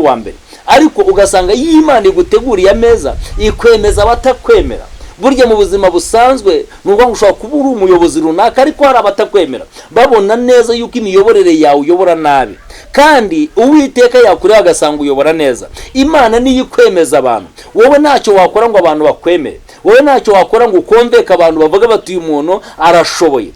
wa mbere. Ariko ugasanga y'Imana iguteguriye ameza ikwemeza abatakwemera. Burya mu buzima busanzwe nubwo ushobora kuba uri umuyobozi runaka ariko hari abatakwemera babona neza yuko imiyoborere yawe uyobora nabi, kandi Uwiteka yakureba agasanga uyobora neza. Imana niyo ikwemeza abantu, wowe ntacyo wakora ngo abantu bakwemere, wowe ntacyo wakora ngo ukomveke abantu bavuga bati uyu muntu arashoboye.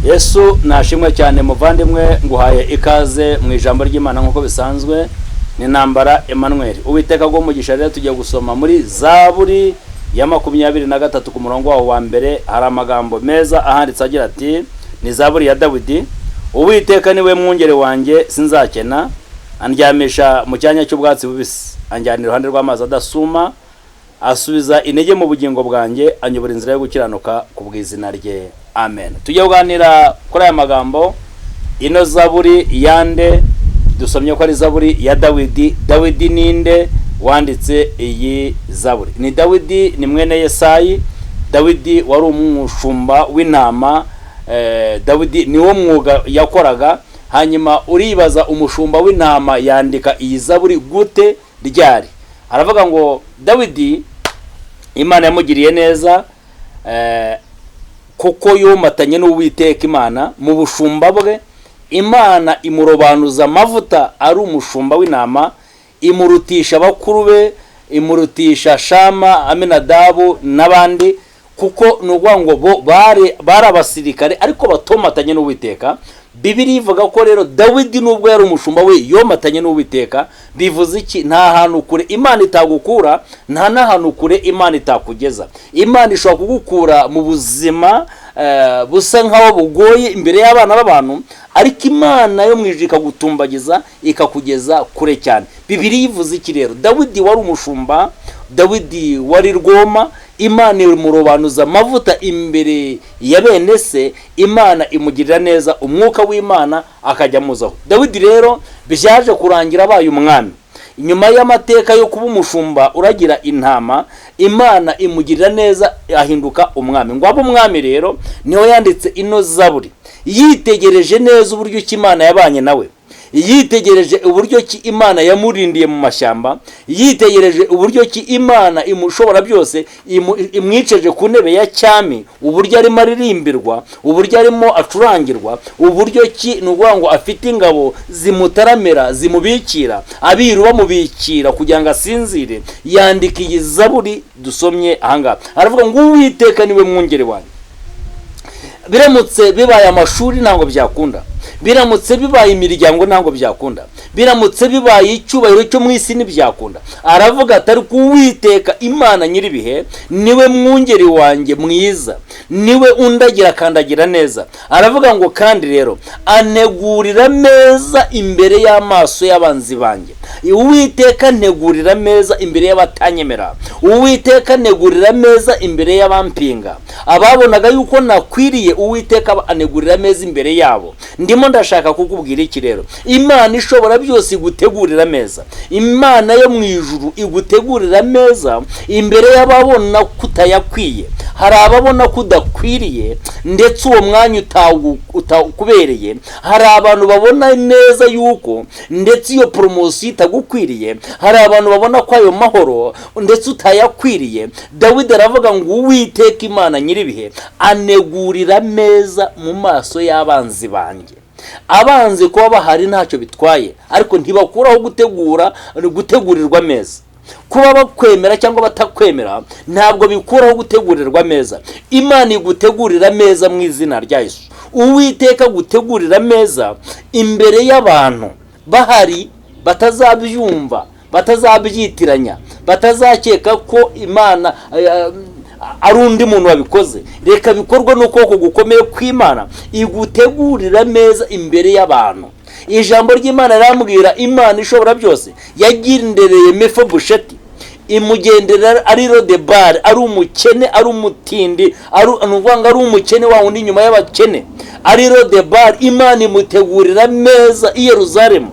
Yesu nashimwe cyane muvandimwe, nguhaye ikaze mu ijambo ry'Imana nk'uko bisanzwe. Ni Ntambara Emmanuel. Uwiteka go mugisha rero tujya gusoma muri Zaburi ya 23 ku murongo wa mbere. Hari amagambo meza ahanditse agira ati, ni Zaburi ya Dawidi: Uwiteka niwe mwungere wanjye sinzakena, andyamisha mu cyanya cy'ubwatsi bubisi, anjyana iruhande rw'amazi adasuma, asubiza intege mu bugingo bwanjye, anyobora inzira yo gukiranuka ku bw'izina rye. Amen. Tujye kuganira kuri aya magambo. Ino Zaburi yande dusomye ko ari Zaburi ya Dawidi. Dawidi ninde wanditse iyi Zaburi? Ni Dawidi, ni mwene Yesayi. Dawidi wari umushumba w'intama. Dawidi niwo mwuga yakoraga. Hanyuma uribaza umushumba w'intama yandika iyi Zaburi gute, ryari? Aravuga ngo Dawidi Imana yamugiriye neza kuko yomatanye n'Uwiteka Imana mu bushumba bwe. Imana imurobanuza amavuta ari umushumba w'intama, imurutisha bakuru be, imurutisha Shama, Aminadabu n'abandi, kuko nuvuga ngo bo bari abasirikare ariko batomatanye n'Uwiteka. Bibiri ivuga ko rero Dawidi nubwo yari umushumba we yomatanye n'Uwiteka. Bivuze iki? Nta hantu kure Imana itagukura, nta nahantu kure Imana itakugeza. Imana ishobora kugukura mu buzima busa nkaho bugoye imbere y'abana b'abantu, ariko Imana yo mwijika ikagutumbagiza ikakugeza kure cyane. Bibiri yivuze iki rero? Dawidi wari umushumba, Dawidi wari Rwoma. Imana imurobanuza amavuta imbere ya bene se, Imana imugirira neza, umwuka w'Imana akajya muzaho. Dawidi rero byaje kurangira abaye umwami. Inyuma y'amateka yo kuba umushumba uragira intama, Imana imugirira neza ahinduka umwami. Ngo abe umwami rero niho yanditse ino Zaburi, yitegereje neza uburyo ki Imana yabanye nawe, yitegereje uburyo ki Imana yamurindiye mu mashyamba, yitegereje uburyo ki Imana imushobora byose imwiceje ku ntebe ya cyami, uburyo arimo aririmbirwa, uburyo arimo acurangirwa, uburyo ki nuvuga ngo afite ingabo zimutaramera zimubikira, abiru bamubikira kugira ngo asinzire. Yandika iyi Zaburi dusomye ahangaha. Aravuga ngo Uwiteka niwe mwungere wanjye. Biramutse bibaye amashuri ntango byakunda, biramutse bibaye imiryango ntango byakunda, biramutse bibaye icyubahiro cyo mu isi ntibyakunda. Aravuga atari ku Uwiteka Imana nyiribihe niwe mwungeri wanjye mwiza, niwe undagira kandagira neza. Aravuga ngo kandi rero anegurira meza imbere y'amaso y'abanzi banjye. Uwiteka negurira meza imbere y'abatanyemera, Uwiteka negurira meza imbere y'abampinga. Ababonaga yuko nakwiriye, Uwiteka anegurira meza imbere yabo. Ndimo ndashaka kukubwira iki rero? Imana ishobora byose igutegurira meza. Imana yo mu ijuru igutegurira meza imbere y'ababona kutayakwiye. Hari ababona kudakwiriye ndetse uwo mwanya utakubereye. Hari abantu babona neza yuko ndetse iyo promotion itagukwiriye. Hari abantu babona ko ayo mahoro ndetse utayakwiriye. Dawidi aravuga ngo Uwiteka Imana nyiribihe anegurira meza mu maso y'abanzi banjye. Abanzi kuba bahari ntacyo bitwaye, ariko ntibakuraho gutegurirwa meza. Kuba bakwemera cyangwa batakwemera ntabwo bikuraho gutegurirwa meza. Imana igutegurira meza mu izina rya Yesu. Uwiteka gutegurira meza imbere y'abantu bahari, batazabyumva, batazabyitiranya, batazakeka ko Imana ari undi muntu wabikoze. Reka bikorwa n'ukuboko gukomeye kw'Imana igutegurira meza imbere y'abantu. Ijambo ry'Imana riramubwira Imana ishobora byose yagendereye Mefibosheti, imugendera ari Lodebari, ari umukene, ari umutindi, ari umukene wa undi nyuma y'abakene, ari Lodebari. Imana imutegurira meza i Yerusalemu,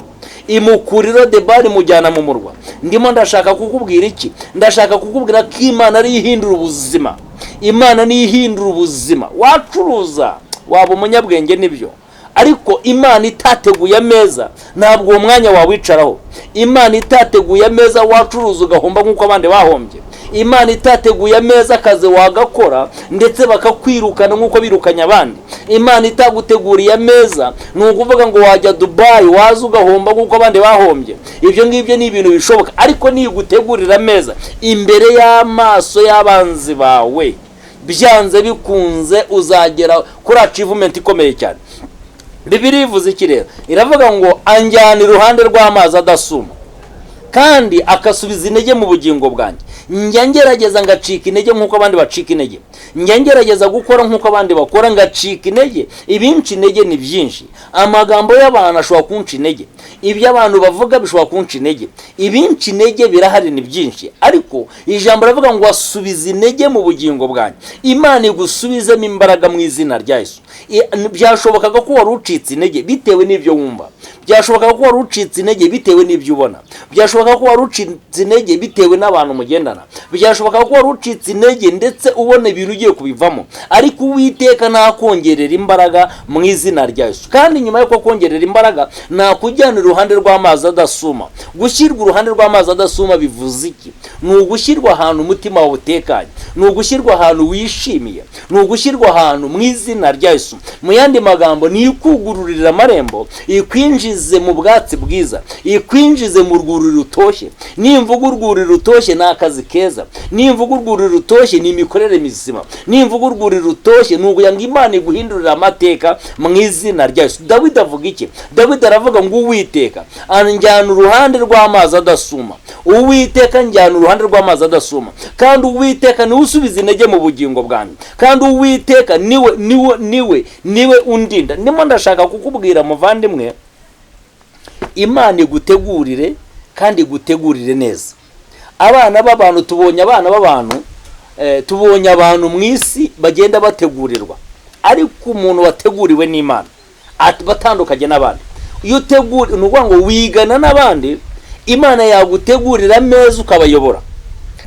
imukurira Lodebari mujyana mu murwa. Ndimo ndashaka kukubwira iki? Ndashaka kukubwira ko Imana ari ihindura ubuzima. Imana niyo ihindura ubuzima. Wacuruza waba umunyabwenge nibyo, ariko Imana itateguye ameza ntabwo uwo mwanya wawicaraho. Imana itateguye ameza wacuruza ugahomba nk'uko abandi bahombye. Imana itateguye ameza akazi wagakora ndetse bakakwirukana nk'uko birukanye abandi. Imana itaguteguriye ameza ni ukuvuga ngo wajya Dubai waza ugahomba nk'uko abandi bahombye. Ibyo ngibyo ni ibintu bishoboka, ariko niyo gutegurira ameza imbere y'amaso y'abanzi bawe, byanze bikunze uzagera kuri achievement ikomeye cyane. Bibiliya ivuze iki rero? Iravuga ngo anjyana iruhande rw'amazi adasuma kandi akasubiza intege mu bugingo bwanjye. Njya ngerageza ngacika intege nk'uko abandi bacika intege, njya ngerageza gukora nk'uko abandi bakora ngacika intege. Ibinci intege ni byinshi, amagambo y'abantu ashobora kunca intege, ibyo abantu bavuga bishobora kunca intege, ibinci intege birahari ni byinshi, ariko ijambo ravuga ngo asubiza intege mu bugingo bwanjye. Imana igusubizemo imbaraga mu izina rya Yesu. Byashobokaga ko wari ucitse intege bitewe n'ibyo wumva, byashobokaga ko wari ucitse intege bitewe n'ibyo ubona, byashobokaga ko wari ucitse intege bitewe n'abantu mugendana, byashobokaga ko wari ucitse intege ndetse ubona ibintu ugiye kubivamo, ariko Uwiteka nakongerera imbaraga mu izina rya Yesu. Kandi nyuma yo kongerera imbaraga nakujyana iruhande rw'amazi adasuma. Gushyirwa uruhande rw'amazi adasuma bivuze iki? Ni ugushyirwa ahantu umutima wawe utekanye, ni ugushyirwa ahantu wishimiye, ni ugushyirwa ahantu mu izina rya Yesu. Mu yandi magambo ni ikugururira amarembo, ikwinjize mu bwatsi bwiza, ikwinjize mu rwuri rutoshye. Nimvuga urwuri rutoshye ni akazi keza, nimvuga urwuri rutoshye ni imikorere mizima, nimvuga urwuri rutoshye ni ukugira ngo Imana iguhindurira amateka mu izina rya Yesu. Dawidi avuga iki? Dawidi aravuga ngo Uwiteka anjyana uruhande rw'amazi adasuma. Uwiteka njyana uruhande rw'amazi adasuma, kandi Uwiteka niwe usubiza intege mu bugingo bwanjye, kandi Uwiteka niwe undinda. Ndimo ndashaka kukubwira muvandimwe, Imana igutegurire kandi igutegurire neza. Abana b'abantu tubonye abantu mu isi bagenda bategurirwa, ariko umuntu wateguriwe n'Imana batandukanye n'abandi. Iyo utegura ni ukuvuga ngo wigana n'abandi, Imana yagutegurira ameza ukabayobora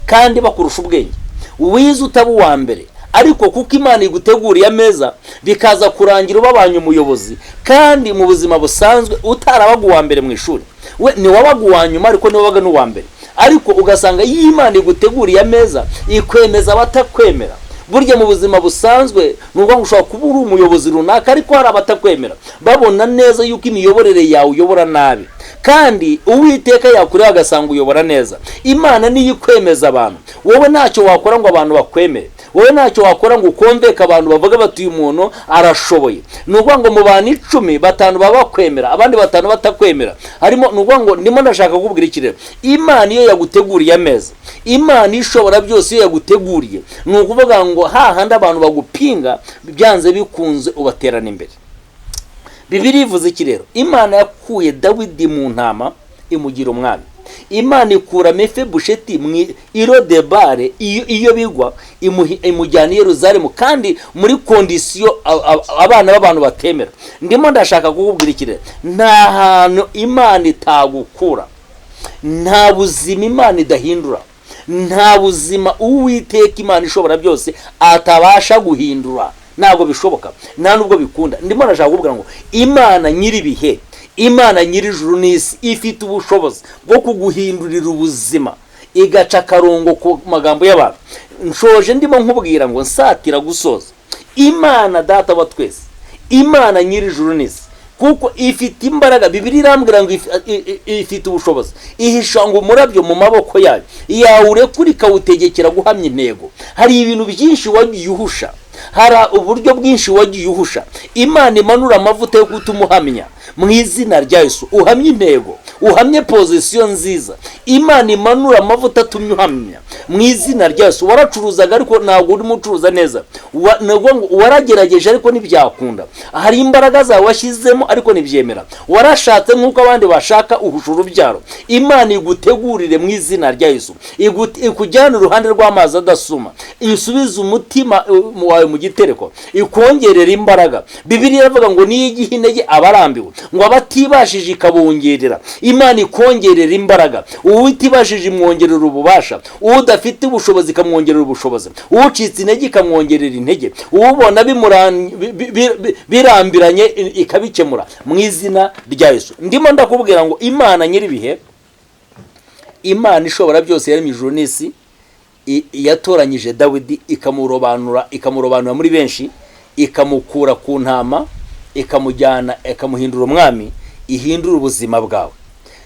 kandi bakurusha ubwenge. Wize utaba uwa mbere, ariko kuko Imana iguteguriye ameza bikaza kurangira ubabanye umuyobozi, kandi mu buzima busanzwe utarabaga uwa mbere mu ishuri, we ni wabaga uwa nyuma ariko ni wabaga n'uwa mbere. Ariko ugasanga iyo Imana iguteguriye ameza ikwemeza abatakwemera. Burya mu buzima busanzwe nubwo ushobora kuba uri umuyobozi runaka, ariko hari abatakwemera babona neza yuko imiyoborere yawe uyobora nabi, kandi Uwiteka yakureba agasanga uyobora neza. Imana niyo ikwemeza abantu. Wowe ntacyo wakora ngo abantu bakwemere, wowe ntacyo wakora ngo ukomveke abantu bavuga bati uyu muntu arashoboye. Ni ukuvuga ngo mu bantu 10 batanu baba bakwemera, abandi 5 batakwemera. Harimo ni ukuvuga ngo ndimo ndashaka kukubwira iki rero? Imana iyo yaguteguriye ameza, Imana ishobora byose iyo yaguteguriye, ni ukuvuga ngo hahandi abantu bagupinga byanze bikunze ubaterana imbere. Bibiliya ivuze iki rero? Imana yakuye Dawidi mu ntama imugira umwami. Imana ikura Mefibosheti mu Irodebare iyo bigwa imujyana i Yerusalemu, kandi muri kondisiyo abana b'abantu batemera. Ndimo ndashaka kukubwira iki rero? Nta hantu Imana itagukura, nta buzima Imana idahindura, nta buzima Uwiteka Imana ishobora byose atabasha guhindura. Ntabwo bishoboka, nta nubwo bikunda. Ndimo ndashaka kukubwira ngo Imana nyiribihe, Imana nyirijuru n'isi ifite ubushobozi bwo kuguhindurira ubuzima, igaca akarongo ku magambo y'abantu. Nshoje ndimo nkubwira ngo nsatira gusoza. Imana data wa twese, Imana nyirijuru n'isi, kuko ifite imbaraga. Bibiliya irambwira ngo ifite ubushobozi, ihisha ngo umurabyo mu maboko yayo, yawurekura ikawutegekera guhamya intego. Hari ibintu byinshi wagiye uhusha, hari uburyo bwinshi wagiye uhusha. Imana imanura amavuta yo gutuma uhamya mu izina rya Yesu, uhamye intego, uhamye pozisiyo nziza. Imana imanura amavuta atumye uhamya mu izina rya Yesu. Waracuruzaga ariko ntabwo urimo ucuruza neza, waragerageje ariko ntibyakunda. Hari imbaraga zawe washyizemo ariko ntibyemera. Warashatse nk'uko abandi bashaka uhusha urubyaro. Imana igutegurire mu izina rya Yesu, ikujyana uruhande rw'amazi adasuma, isubize umutima wawe mu gitereko, ikongerera imbaraga. Bibiliya iravuga ngo niyo igihe intege abarambiwe, ngo abatibashije ikabongerera, Imana ikongerera imbaraga, uwitibashije imwongerera ububasha, udafite ubushobozi ikamwongerera ubushobozi, ucitse intege ikamwongerera intege, ubona birambiranye ikabikemura mu izina rya Yesu. Ndimo ndakubwira ngo Imana nyiribihe, Imana ishobora byose yaremye ijuru n'isi, yatoranyije Dawidi ikamurobanura muri benshi, ikamukura ku ntama, ikamujyana ikamuhindura umwami, ihindura ubuzima bwawe.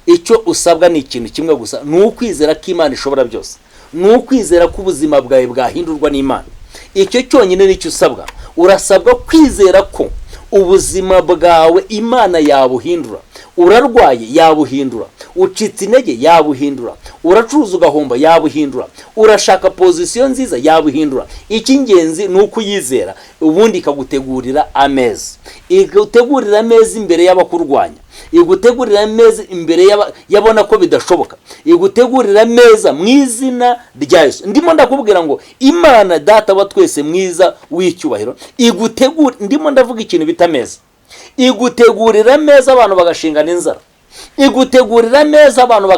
Icyo usabwa ni ikintu kimwe gusa, ni ukwizera ko Imana ishobora byose, ni ukwizera ko ubuzima bwawe bwahindurwa n'Imana. Icyo cyonyine nicyo usabwa. Urasabwa kwizera ko ubuzima bwawe Imana yabuhindura. Urarwaye yabuhindura, ucitse intege yabuhindura, uracuruza ugahomba yabuhindura, urashaka pozisiyo nziza yabuhindura. Icy'ingenzi ni ukuyizera, ubundi ikagutegurira ameza, igutegurira ameza imbere y'abakurwanya, igutegurira ameza imbere yabona ko bidashoboka, igutegurira ameza mu izina rya Yesu. Ndimo ndakubwira ngo Imana Data wa twese mwiza w'icyubahiro ndimo ndavuga ikintu bita ameza. Igutegurira ameza abantu bagashingana inzara, igutegurira ameza abantu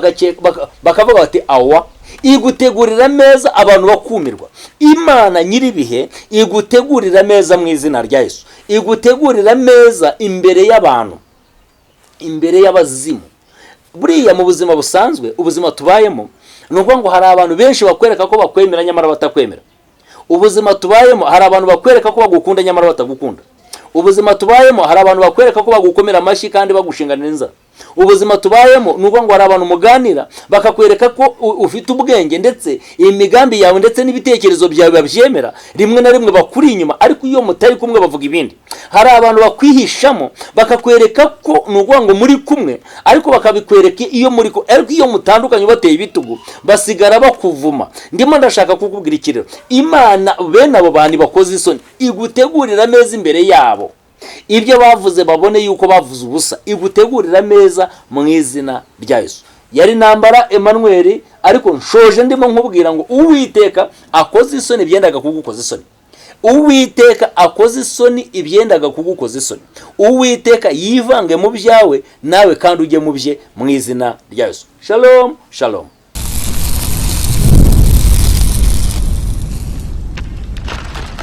bakavuga bati awa, igutegurira ameza abantu bakumirwa. Imana nyiribihe igutegurira ameza mu izina rya Yesu, igutegurira ameza imbere y'abantu, imbere y'abazimu. Buriya mu buzima busanzwe, ubuzima tubayemo, nuko ngo hari abantu benshi bakwereka ko bakwemera nyamara batakwemera. Ubuzima tubayemo hari abantu bakwereka ko bagukunda nyamara batagukunda. Ubuzima tubayemo hari abantu bakwereka ko bagukomera amashyi kandi bagushinganira inzara. Ubuzima tubayemo nuko ngo hari abantu muganira bakakwereka ko ufite ubwenge, ndetse imigambi yawe ndetse n'ibitekerezo byawe babyemera, rimwe na rimwe bakuri inyuma, ariko iyo mutari kumwe bavuga ibindi. Hari abantu bakwihishamo bakakwereka ko nuko ngo muri kumwe, ariko bakabikwereka iyo muri ko, ariko iyo mutandukanye bateye ibitugu basigara bakuvuma. Ndimo ndashaka kukubwira ikirero, Imana bene abo bantu bakoze isoni igutegurira ameza imbere yabo, ibyo bavuze babone yuko bavuze ubusa, igutegurira ameza mu izina rya Yesu. Yari Ntambara Emmanuel, ariko nshoje ndimo nkubwira ngo Uwiteka akoze isoni ibyendaga kugukoza isoni. Uwiteka akoze isoni ibyendaga kugukoza isoni. Uwiteka yivange mu byawe nawe kandi ujye mu bye mu izina rya Yesu. Shalom, shalom.